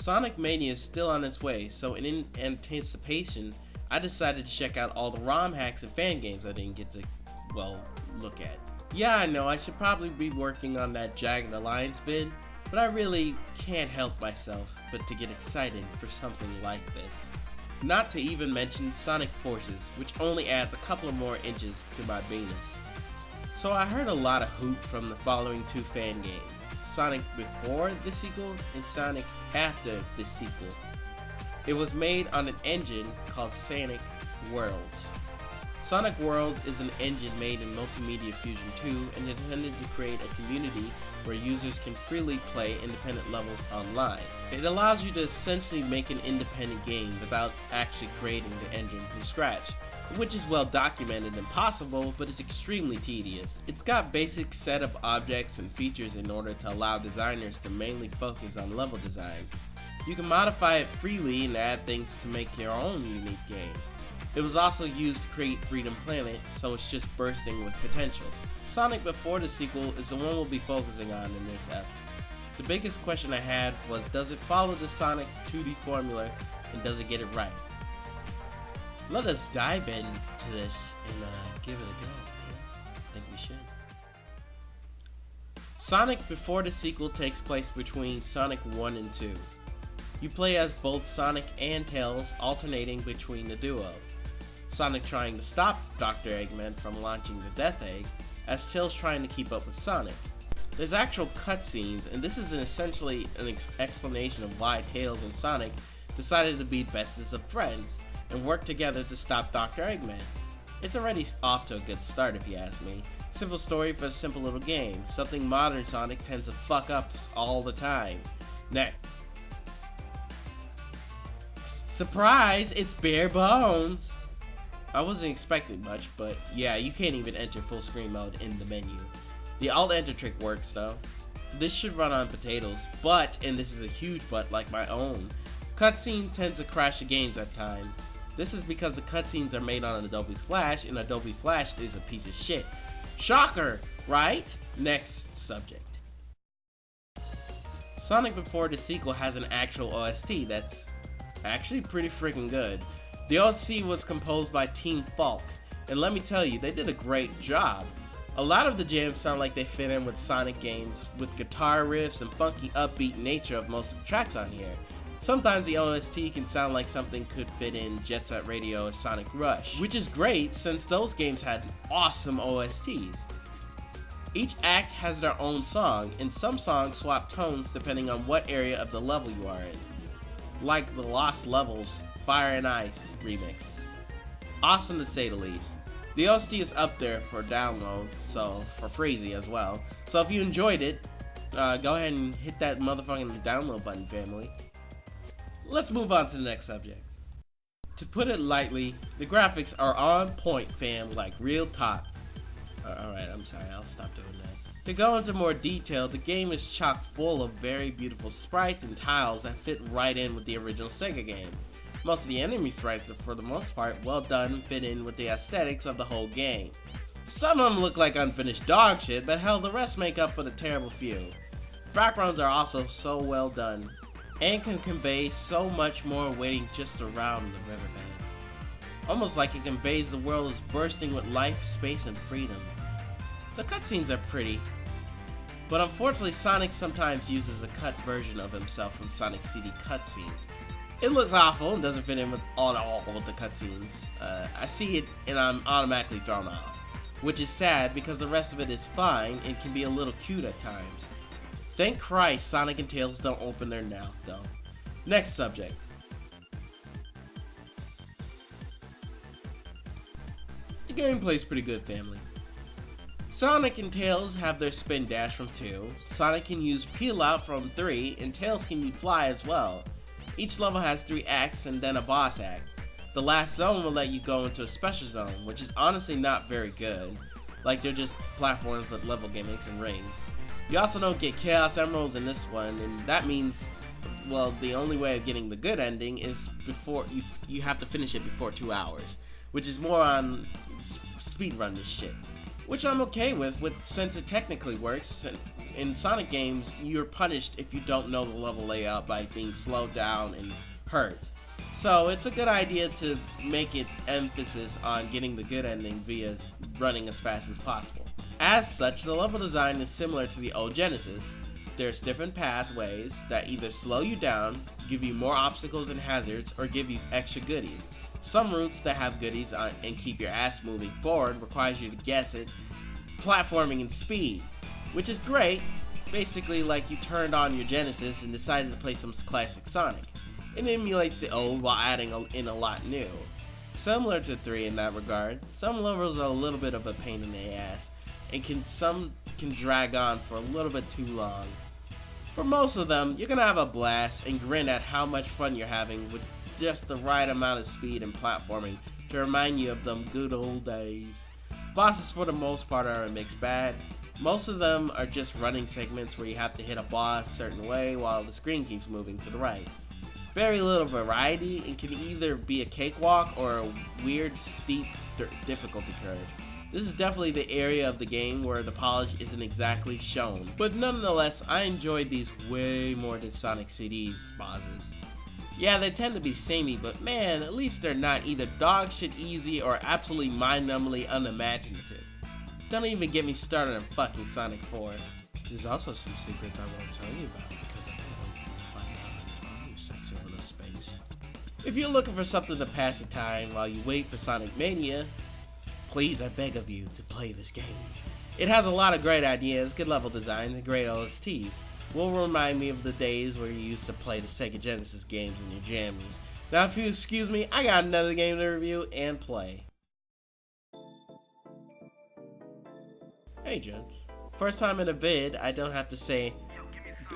Sonic Mania is still on its way, so in anticipation, I decided to check out all the ROM hacks and fan games I didn't get to, well, look at. Yeah, I know I should probably be working on that Jagged Alliance vid, but I really can't help myself but to get excited for something like this. Not to even mention Sonic Forces, which only adds a couple of more inches to my beaners. So I heard a lot of hoop from the following two fan games, Sonic before the sequel and Sonic after the sequel. It was made on an engine called Sonic Worlds. Sonic Worlds is an engine made in Multimedia Fusion 2 and intended to create a community where users can freely play independent levels online. It allows you to essentially make an independent game without actually creating the engine from scratch, which is well documented and possible, but it's extremely tedious. It's got basic set of objects and features in order to allow designers to mainly focus on level design. You can modify it freely and add things to make your own unique game. It was also used to create Freedom Planet, so it's just bursting with potential. Sonic before the sequel is the one we'll be focusing on in this ep. The biggest question I had was, does it follow the Sonic 2D formula and does it get it right? Let us dive into this and give it a go. Yeah, I think we should. Sonic before the sequel takes place between Sonic 1 and 2. You play as both Sonic and Tails, alternating between the duo. Sonic trying to stop Dr. Eggman from launching the Death Egg, as Tails trying to keep up with Sonic. There's actual cutscenes, and this is essentially an explanation of why Tails and Sonic decided to be bestest of friends and work together to stop Dr. Eggman. It's already off to a good start if you ask me. Simple story for a simple little game, something modern Sonic tends to fuck up all the time. Next. Surprise! It's bare bones! I wasn't expecting much, but yeah, you can't even enter full screen mode in the menu. The alt enter trick works though. This should run on potatoes, but, and this is a huge but like my own, cutscene tends to crash the games at times. This is because the cutscenes are made on Adobe Flash, and Adobe Flash is a piece of shit. Shocker, right? Next subject. Sonic before the sequel has an actual OST that's actually pretty freaking good. The OST was composed by Team Falk, and let me tell you, they did a great job. A lot of the jams sound like they fit in with Sonic games, with guitar riffs and funky upbeat nature of most of the tracks on here. Sometimes the OST can sound like something could fit in Jet Set Radio or Sonic Rush, which is great since those games had awesome OSTs. Each act has their own song, and some songs swap tones depending on what area of the level you are in. Like the Lost Levels Fire and Ice remix. Awesome to say the least. The OST is up there for download, so for freezy as well. So if you enjoyed it, go ahead and hit that motherfucking download button, family. Let's move on to the next subject. To put it lightly, the graphics are on point, fam, like real talk. Alright, I'm sorry, I'll stop doing that. To go into more detail, the game is chock full of very beautiful sprites and tiles that fit right in with the original Sega games. Most of the enemy sprites are for the most part well done and fit in with the aesthetics of the whole game. Some of them look like unfinished dog shit, but hell, the rest make up for the terrible few. Backgrounds are also so well done, and can convey so much more waiting just around the riverbed. Almost like it conveys the world is bursting with life, space, and freedom. The cutscenes are pretty, but unfortunately Sonic sometimes uses a cut version of himself from Sonic CD cutscenes. It looks awful and doesn't fit in with all the cutscenes. I see it and I'm automatically thrown off, which is sad because the rest of it is fine and can be a little cute at times. Thank Christ Sonic and Tails don't open their mouth though. Next subject. The gameplay's pretty good, family. Sonic and Tails have their spin dash from 2, Sonic can use peel out from 3, and Tails can fly as well. Each level has 3 acts and then a boss act. The last zone will let you go into a special zone, which is honestly not very good. Like they're just platforms with level gimmicks and rings. You also don't get Chaos Emeralds in this one, and that means, well, the only way of getting the good ending is before you have to finish it before 2 hours, which is more on speedrun this shit. which I'm okay with since it technically works. In Sonic games, you're punished if you don't know the level layout by being slowed down and hurt. So it's a good idea to make it emphasis on getting the good ending via running as fast as possible. As such, the level design is similar to the old Genesis. There's different pathways that either slow you down, give you more obstacles and hazards, or give you extra goodies. Some routes that have goodies and keep your ass moving forward requires you to guess it, platforming and speed, which is great, basically like you turned on your Genesis and decided to play some classic Sonic. It emulates the old while adding in a lot new. Similar to 3 in that regard, some levels are a little bit of a pain in the ass, and some can drag on for a little bit too long. For most of them, you're gonna have a blast and grin at how much fun you're having with just the right amount of speed and platforming to remind you of them good old days. Bosses for the most part are a mixed bag. Most of them are just running segments where you have to hit a boss a certain way while the screen keeps moving to the right. Very little variety and can either be a cakewalk or a weird steep difficulty curve. This is definitely the area of the game where the polish isn't exactly shown, but nonetheless I enjoyed these way more than Sonic CD's bosses. Yeah, they tend to be samey, but man, at least they're not either dog shit easy or absolutely mind-numbingly unimaginative. Don't even get me started on fucking Sonic 4. There's also some secrets I won't tell you about because I can't wait to find out in your sexy little space. If you're looking for something to pass the time while you wait for Sonic Mania, please, I beg of you to play this game. It has a lot of great ideas, good level designs, and great OSTs. Will remind me of the days where you used to play the Sega Genesis games in your jammies. Now if you excuse me, I got another game to review and play. Hey gents. First time in a vid, I don't have to say,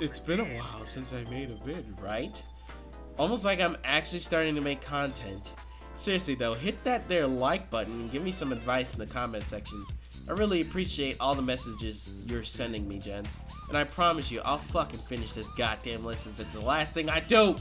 it's been a while since I made a vid, right? Almost like I'm actually starting to make content. Seriously though, hit that there like button and give me some advice in the comment sections. I really appreciate all the messages you're sending me, gents. And I promise you, I'll fucking finish this goddamn list if it's the last thing I do!